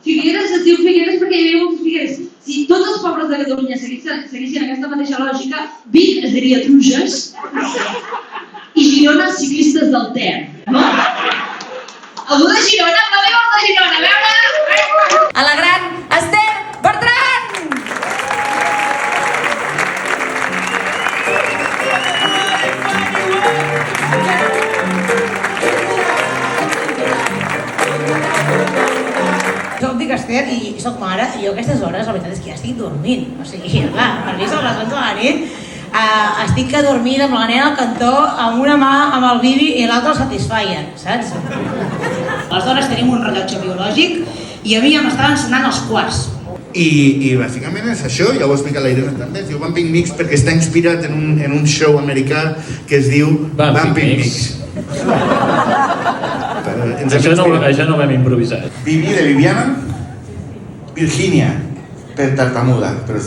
Figueres es diu Figueres perquè hi havia moltes Figueres. Si tots els pobles de Catalunya seguissin aquesta mateixa lògica, Vic es diria Truges i Girona ciclistes del Ter, no? Algú de Girona? No veu el de Girona, a veure! A la gran Esther Bertran! Jo dic Esther i soc mare i jo a aquestes hores la veritat és que ja estic dormint. O sigui, clar, per mi són les 11 de la nit, estic dormint amb la nena al cantó, amb una mà amb el Bibi i l'altra el Satisfyer, saps? Les dones tenim un rellotge biològic i a mi ja m'estaven sonant els quarts. I bàsicament és això, ja ho ha explicat la Irene també, es diu Bumping Mix perquè està inspirat en un show americà que es diu Bumping Mix. Això no ho vam improvisar. Vivi de Viviana, Virginia, per tartamuda, però...